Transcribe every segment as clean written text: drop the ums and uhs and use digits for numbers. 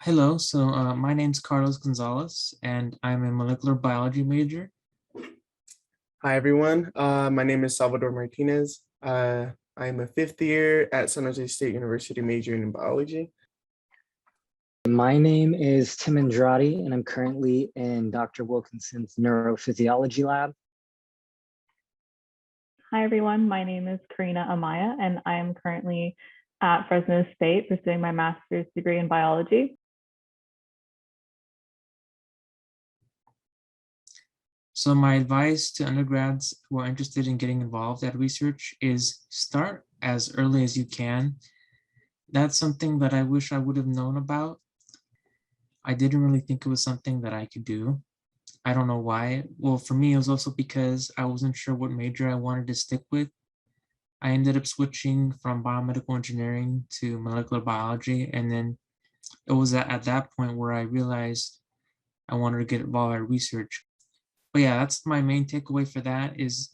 Hello, my name's Carlos Gonzalez, and I'm a molecular biology major. Hi, everyone. My name is Salvador Martinez. I'm a fifth year at San Jose State University majoring in biology. My name is Tim Andrade, and I'm currently in Dr. Wilkinson's neurophysiology lab. Hi, everyone. My name is Karina Amaya, and I am currently at Fresno State pursuing my master's degree in biology. So my advice to undergrads who are interested in getting involved at research is start as early as you can. That's something that I wish I would have known about. I didn't really think it was something that I could do. I don't know why. Well, for me, it was also because I wasn't sure what major I wanted to stick with. I ended up switching from biomedical engineering to molecular biology, and then it was at that point where I realized I wanted to get involved in research. But yeah, that's my main takeaway for that is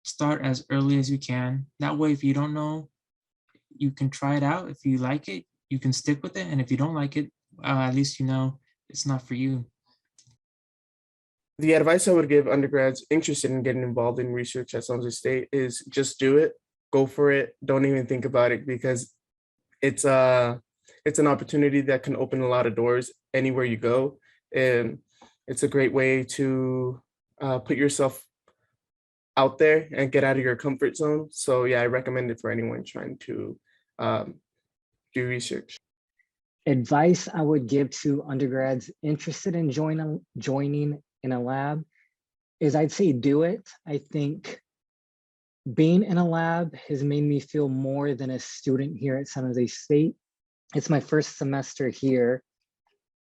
start as early as you can. That way, if you don't know, you can try it out. If you like it, you can stick with it. And if you don't like it, at least you know it's not for you. The advice I would give undergrads interested in getting involved in research at San Jose State is just do it, go for it. Don't even think about it because it's an opportunity that can open a lot of doors anywhere you go. And it's a great way to put yourself out there and get out of your comfort zone. So yeah, I recommend it for anyone trying to do research. Advice I would give to undergrads interested in joining in a lab is I'd say do it. I think being in a lab has made me feel more than a student here at San Jose State. It's my first semester here.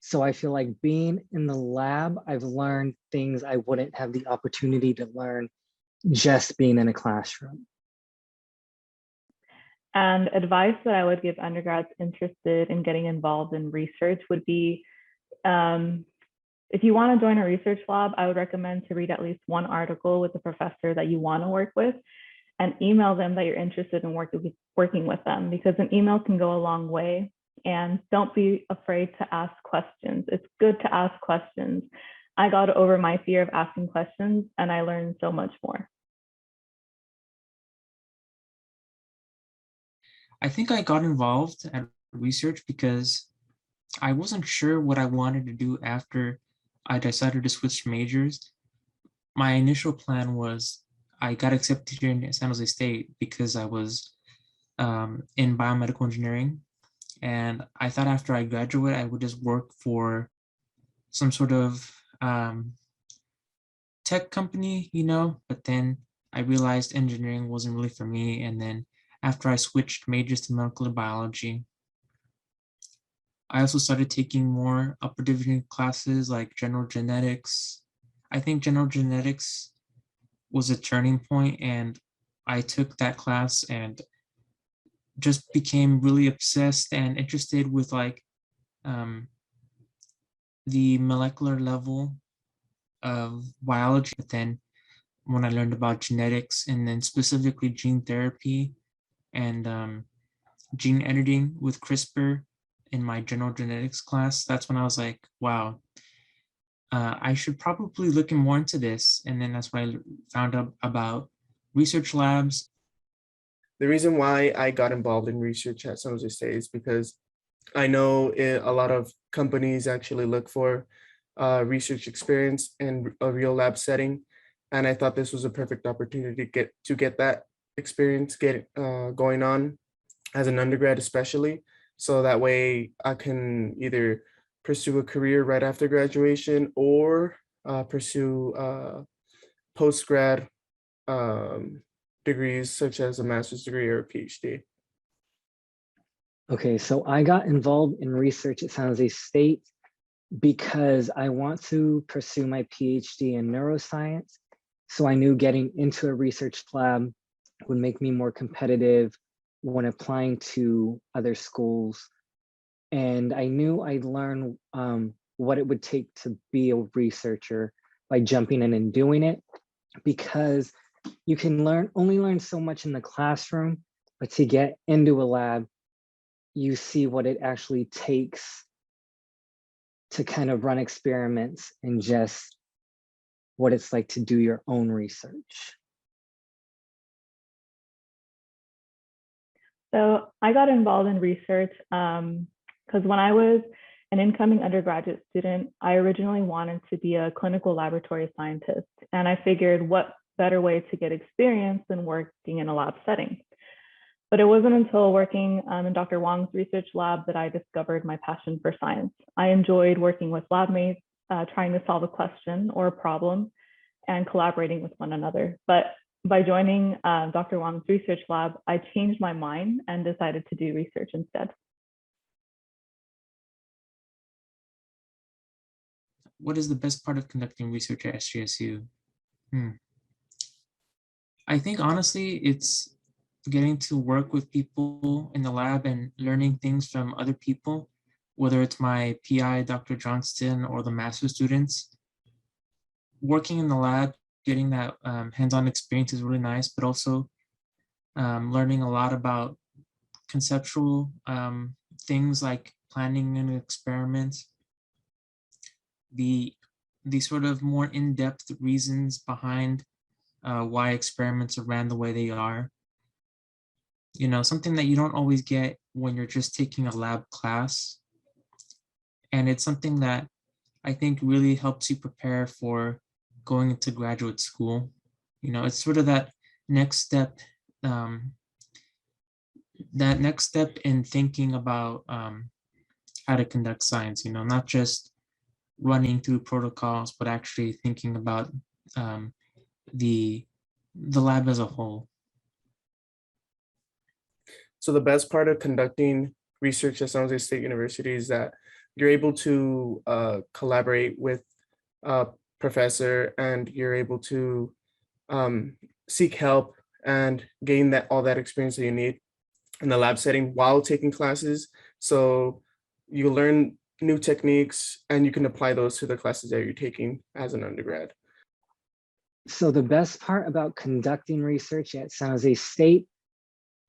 So I feel like being in the lab, I've learned things I wouldn't have the opportunity to learn just being in a classroom. And advice that I would give undergrads interested in getting involved in research would be, if you want to join a research lab, I would recommend to read at least one article with a professor that you want to work with and email them that you're interested in working with them, because an email can go a long way. And don't be afraid to ask questions. It's good to ask questions. I got over my fear of asking questions and I learned so much more. I think I got involved at research because I wasn't sure what I wanted to do after I decided to switch majors. My initial plan was I got accepted here in San Jose State because I was in biomedical engineering. And I thought after I graduate, I would just work for some sort of tech company, but then I realized engineering wasn't really for me. And then after I switched majors to molecular biology, I also started taking more upper division classes like general genetics. I think general genetics was a turning point, and I took that class and just became really obsessed and interested with um, the molecular level of biology. But then when I learned about genetics and then specifically gene therapy and gene editing with CRISPR in my general genetics class, that's when I was like, wow, I should probably look more into this. And then that's when I found out about research labs. The reason why I got involved in research at San Jose State is because I know a lot of companies actually look for research experience in a real lab setting. And I thought this was a perfect opportunity to get that experience going on as an undergrad, especially. So that way I can either pursue a career right after graduation or pursue post-grad degrees such as a master's degree or a PhD. Okay, so I got involved in research at San Jose State because I want to pursue my PhD in neuroscience. So I knew getting into a research lab would make me more competitive when applying to other schools. And I knew I'd learn what it would take to be a researcher by jumping in and doing it, because you can only learn so much in the classroom, but to get into a lab, you see what it actually takes to kind of run experiments and just what it's like to do your own research? So I got involved in research because when I was an incoming undergraduate student, I originally wanted to be a clinical laboratory scientist. And I figured what better way to get experience than working in a lab setting. But it wasn't until working in Dr. Wong's research lab that I discovered my passion for science. I enjoyed working with lab mates, trying to solve a question or a problem and collaborating with one another. But by joining Dr. Wong's research lab, I changed my mind and decided to do research instead. What is the best part of conducting research at SJSU? I think honestly, it's getting to work with people in the lab and learning things from other people, whether it's my PI, Dr. Johnston, or the master students. Working in the lab, getting that hands-on experience is really nice, but also learning a lot about conceptual things like planning an experiment, the sort of more in-depth reasons behind why experiments are ran the way they are. You know, something that you don't always get when you're just taking a lab class. And it's something that I think really helps you prepare for going into graduate school. You know, it's sort of that next step, in thinking about how to conduct science, you know, not just running through protocols, but actually thinking about the lab as a whole. So the best part of conducting research at San Jose State University is that you're able to collaborate with a professor, and you're able to seek help and gain all that experience that you need in the lab setting while taking classes. So you learn new techniques and you can apply those to the classes that you're taking as an undergrad. So the best part about conducting research at San Jose State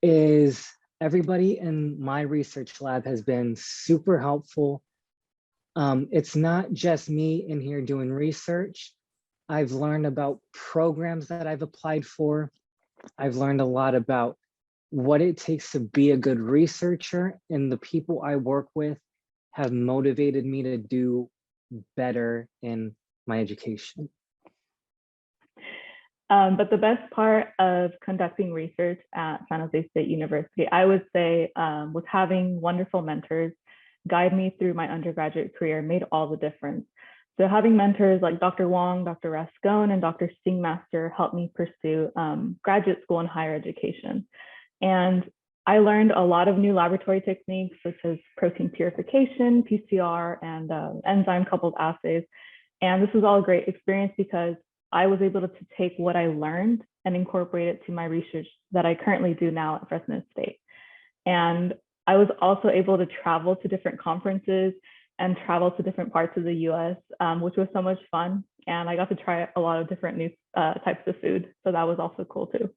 is everybody in my research lab has been super helpful. It's not just me in here doing research. I've learned about programs that I've applied for. I've learned a lot about what it takes to be a good researcher, and the people I work with have motivated me to do better in my education. But the best part of conducting research at San Jose State University, I would say, was having wonderful mentors guide me through my undergraduate career made all the difference. So having mentors like Dr. Wong, Dr. Rascone, and Dr. Stingmaster helped me pursue graduate school and higher education. And I learned a lot of new laboratory techniques such as protein purification, PCR, and enzyme-coupled assays. And this was all a great experience because I was able to take what I learned and incorporate it to my research that I currently do now at Fresno State. And I was also able to travel to different conferences and travel to different parts of the US, which was so much fun. And I got to try a lot of different new types of food. So that was also cool too.